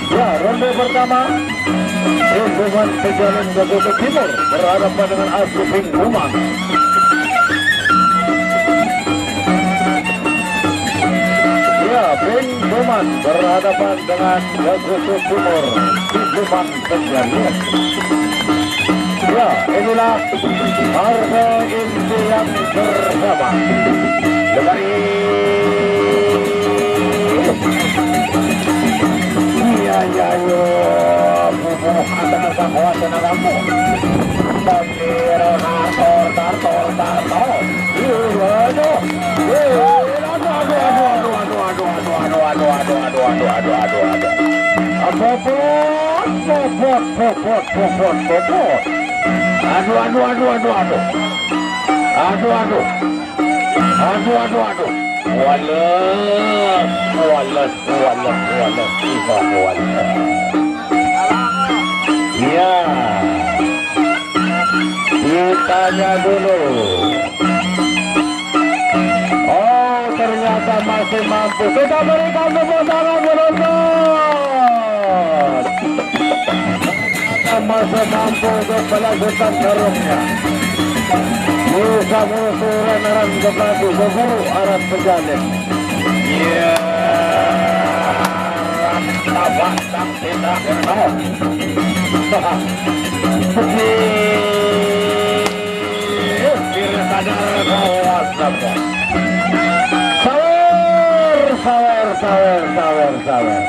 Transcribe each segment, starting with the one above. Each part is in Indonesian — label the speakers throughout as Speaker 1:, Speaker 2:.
Speaker 1: Ya, ronde pertama Bingguman Pejalan Gago ke Timur berhadapan dengan Asli Bingguman. Ya, Bingguman berhadapan dengan Gago ke Timur, Bingguman Pejalan. Ya, inilah harga inti yang bersama. Lekari ya ada bahwa tenagamu Bandir tartor aduh walas ya, ditanya dulu. Oh, ternyata masih mampu. Kita berikan tepuk tangan penonton. Masih mampu untuk melanjutkan sarungnya. Bisa mengusuran arah kembali Gogoro arah Pejalan. Ya, tabak tidak kenal. Kira sadar kawasannya. Sawer.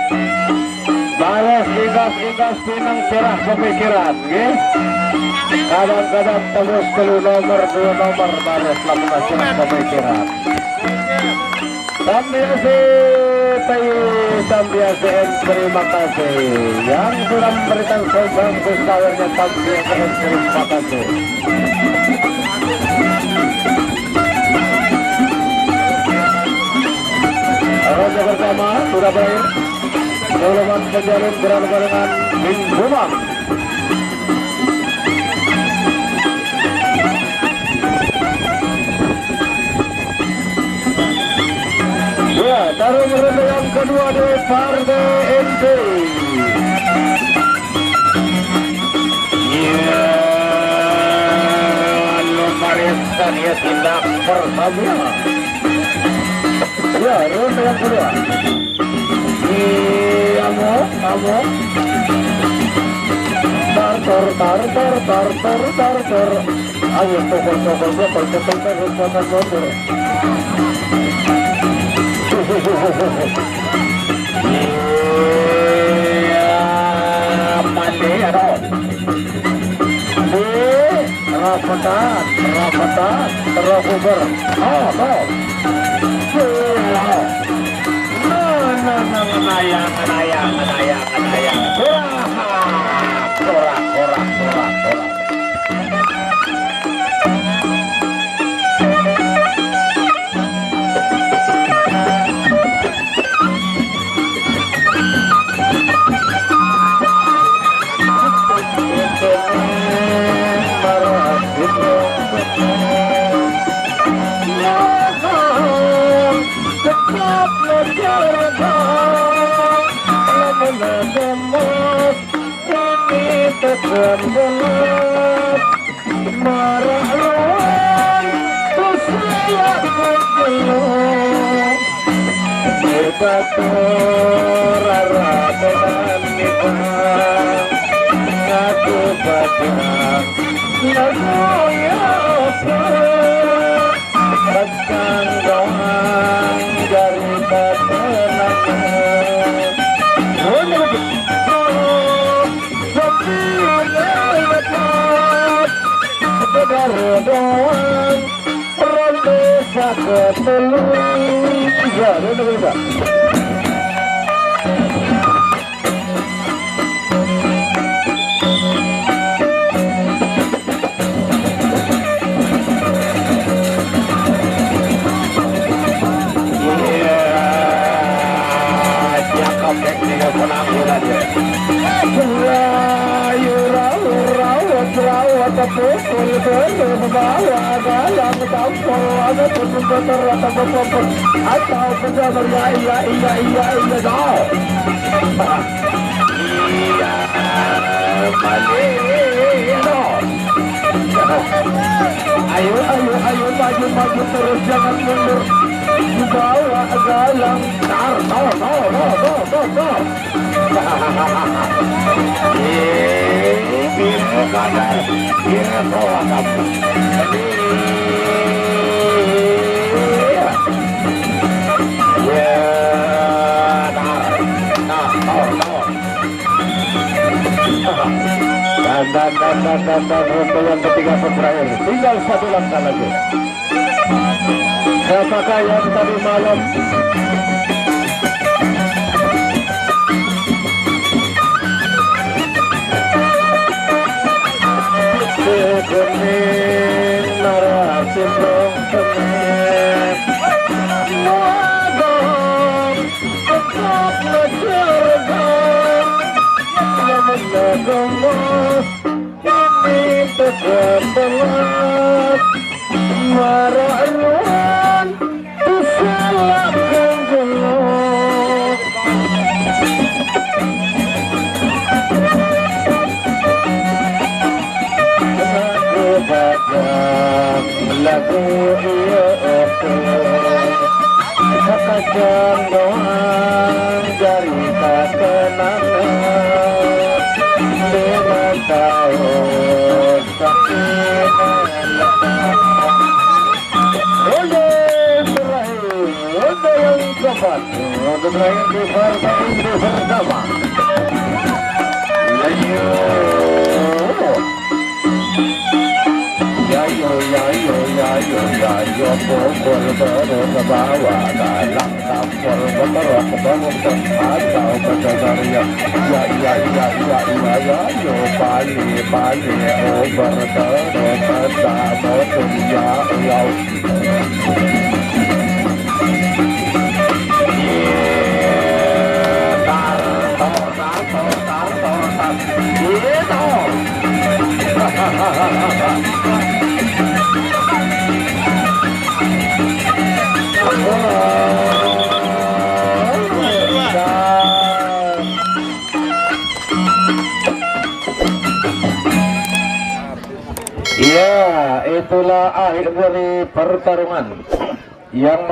Speaker 1: Balas igas pinang cerah pemikiran, ya. Kadang-kadang tembus 10 nomor 2 nomor balas lakukan cerah pemikiran. Tambiasi, terima kasih yang sudah memberikan sombong sawernya. Tambiasi, terima kasih. Ronde pertama sudah berakhir. Bingguman Pejalan berhadapan dengan Bingguman. Ya, tarung ronde yang kedua di Parde NT. Ya, lumayan ya tindak pertama. Ya, ronde yang kedua. Kamu tar. Ayo tokol rapatan terokuber. Menayang. Korak. Terbelah marah lawan terus lihat bergelut berbatur arah dengan nikah ngaku badan lagu ya apa bahkan doang doang ronde saketelu ya udah pukul berbawa dalam tampol ada putar atau pokok atau benar iya dong iya malino ayo maju terus jangan mundur di bawah galang tar no biru kadar biru agam dan untuk yang ketiga terakhir tinggal satu langkah lagi. Siapakah yang tadi malam kening narasi kening wadon tetap ngejergan yang menegangos ini tegak telat marah salah kegelok lagu iya kata jandoan dari ketenangan dengan tahun sakit Roda yang keempat untuk terakhir di partai ini bersama Yayo pukul terus ke bawah dalam tampol bergerak bangun atau bergerak yayo pali over terus bersama dunia Ya, itulah akhir dari pertarungan yang